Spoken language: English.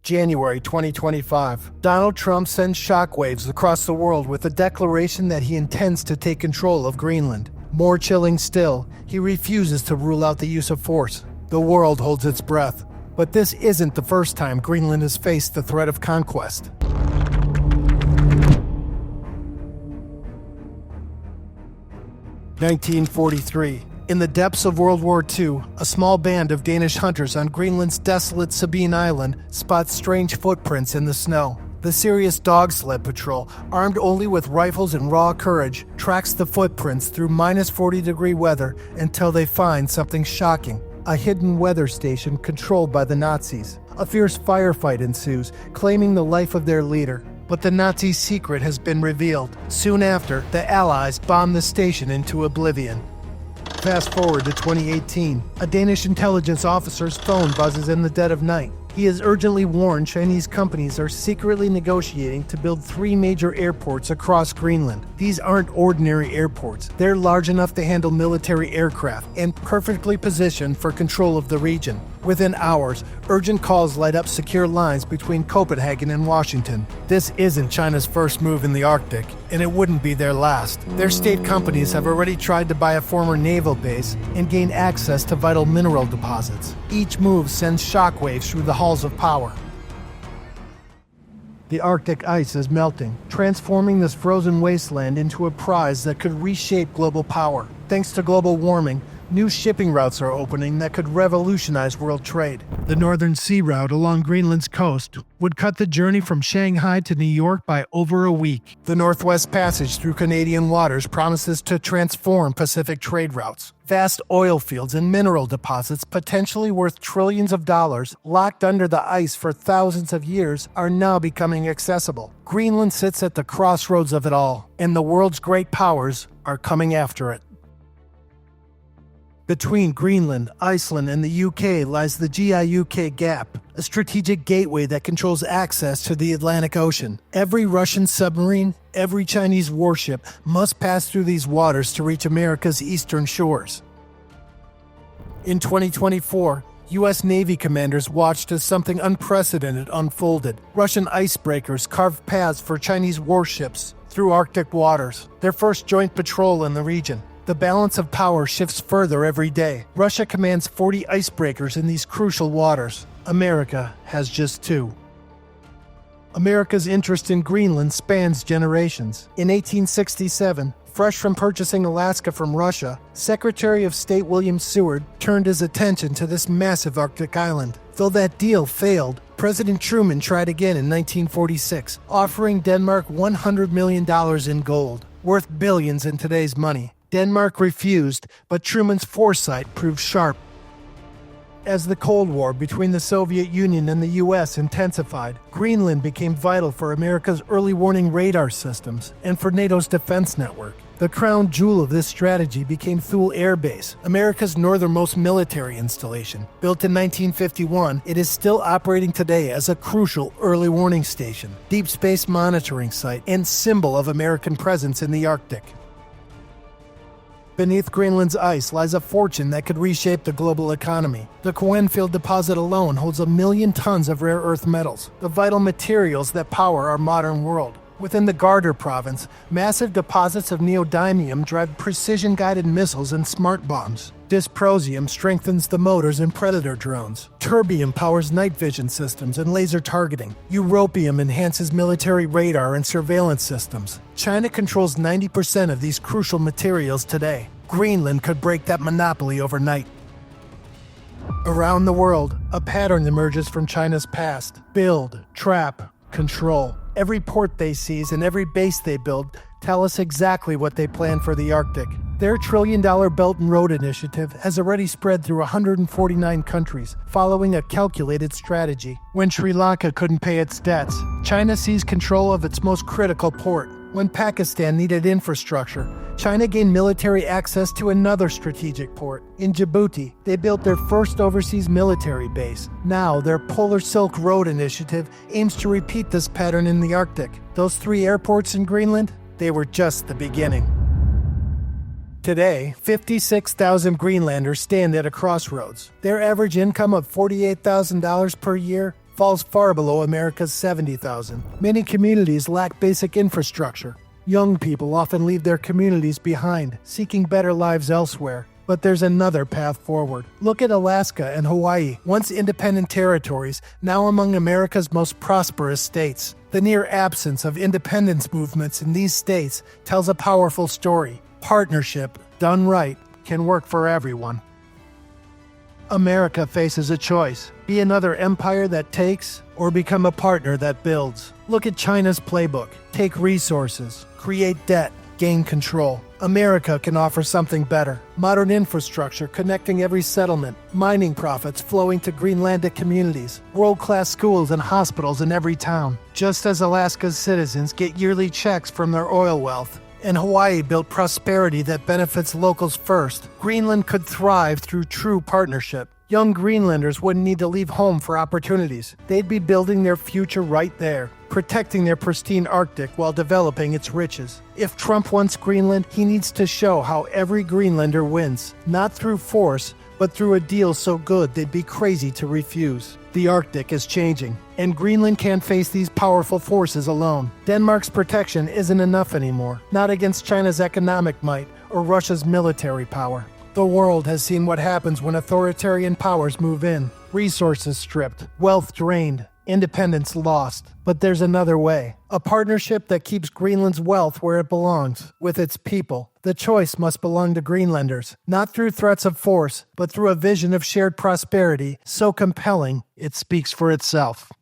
January 2025. Donald Trump sends shockwaves across the world with a declaration that he intends to take control of Greenland. More chilling still, he refuses to rule out the use of force. The world holds its breath. But this isn't the first time Greenland has faced the threat of conquest. (1943). In the depths of World War II, a small band of Danish hunters on Greenland's desolate Sabine Island spots strange footprints in the snow. The Sirius Dog Sled Patrol, armed only with rifles and raw courage, tracks the footprints through -40-degree weather until they find something shocking: a hidden weather station controlled by the Nazis. A fierce firefight ensues, claiming the life of their leader. But the Nazi secret has been revealed. Soon after, the Allies bomb the station into oblivion. Fast forward to 2018. A Danish intelligence officer's phone buzzes in the dead of night. He has urgently warned Chinese companies are secretly negotiating to build 3 major airports across Greenland. These aren't ordinary airports. They're large enough to handle military aircraft and perfectly positioned for control of the region. Within hours, urgent calls light up secure lines between Copenhagen and Washington. This isn't China's first move in the Arctic, and it wouldn't be their last. Their state companies have already tried to buy a former naval base and gain access to vital mineral deposits. Each move sends shockwaves through the halls of power. The Arctic ice is melting, transforming this frozen wasteland into a prize that could reshape global power. Thanks to global warming, new shipping routes are opening that could revolutionize world trade. The Northern Sea Route along Greenland's coast would cut the journey from Shanghai to New York by over a week. The Northwest Passage through Canadian waters promises to transform Pacific trade routes. Vast oil fields and mineral deposits, potentially worth trillions of dollars, locked under the ice for thousands of years, are now becoming accessible. Greenland sits at the crossroads of it all, and the world's great powers are coming after it. Between Greenland, Iceland, and the UK lies the GIUK Gap, a strategic gateway that controls access to the Atlantic Ocean. Every Russian submarine, every Chinese warship must pass through these waters to reach America's eastern shores. In 2024, U.S. Navy commanders watched as something unprecedented unfolded. Russian icebreakers carved paths for Chinese warships through Arctic waters, their first joint patrol in the region. The balance of power shifts further every day. Russia commands 40 icebreakers in these crucial waters. America has just 2. America's interest in Greenland spans generations. In 1867, fresh from purchasing Alaska from Russia, Secretary of State William Seward turned his attention to this massive Arctic island. Though that deal failed, President Truman tried again in 1946, offering Denmark $100 million in gold, worth billions in today's money. Denmark refused, but Truman's foresight proved sharp. As the Cold War between the Soviet Union and the U.S. intensified, Greenland became vital for America's early warning radar systems and for NATO's defense network. The crown jewel of this strategy became Thule Air Base, America's northernmost military installation. Built in 1951, it is still operating today as a crucial early warning station, deep space monitoring site, and symbol of American presence in the Arctic. Beneath Greenland's ice lies a fortune that could reshape the global economy. The Coenfield deposit alone holds 1 million tons of rare earth metals, the vital materials that power our modern world. Within the Gardar province, massive deposits of neodymium drive precision-guided missiles and smart bombs. Dysprosium strengthens the motors in Predator drones. Terbium powers night vision systems and laser targeting. Europium enhances military radar and surveillance systems. China controls 90% of these crucial materials today. Greenland could break that monopoly overnight. Around the world, a pattern emerges from China's past. Build, trap, control. Every port they seize and every base they build tell us exactly what they plan for the Arctic. Their $1 trillion Belt and Road Initiative has already spread through 149 countries, following a calculated strategy. When Sri Lanka couldn't pay its debts, China seized control of its most critical port. When Pakistan needed infrastructure, China gained military access to another strategic port. In Djibouti, they built their first overseas military base. Now, their Polar Silk Road Initiative aims to repeat this pattern in the Arctic. Those 3 airports in Greenland, they were just the beginning. Today, 56,000 Greenlanders stand at a crossroads. Their average income of $48,000 per year falls far below America's 70,000. Many communities lack basic infrastructure. Young people often leave their communities behind, seeking better lives elsewhere. But there's another path forward. Look at Alaska and Hawaii, once independent territories, now among America's most prosperous states. The near absence of independence movements in these states tells a powerful story. Partnership, done right, can work for everyone. America faces a choice: be another empire that takes, or become a partner that builds. Look at China's playbook. Take resources, create debt, gain control. America can offer something better. Modern infrastructure connecting every settlement, mining profits flowing to Greenlandic communities, world-class schools and hospitals in every town. Just as Alaska's citizens get yearly checks from their oil wealth, and Hawaii built prosperity that benefits locals first, Greenland could thrive through true partnership. Young Greenlanders wouldn't need to leave home for opportunities. They'd be building their future right there, protecting their pristine Arctic while developing its riches. If Trump wants Greenland, he needs to show how every Greenlander wins, not through force, but through a deal so good they'd be crazy to refuse. The Arctic is changing, and Greenland can't face these powerful forces alone. Denmark's protection isn't enough anymore, not against China's economic might or Russia's military power. The world has seen what happens when authoritarian powers move in. Resources stripped, wealth drained, independence lost. But there's another way. A partnership that keeps Greenland's wealth where it belongs, with its people. The choice must belong to Greenlanders, not through threats of force, but through a vision of shared prosperity so compelling it speaks for itself.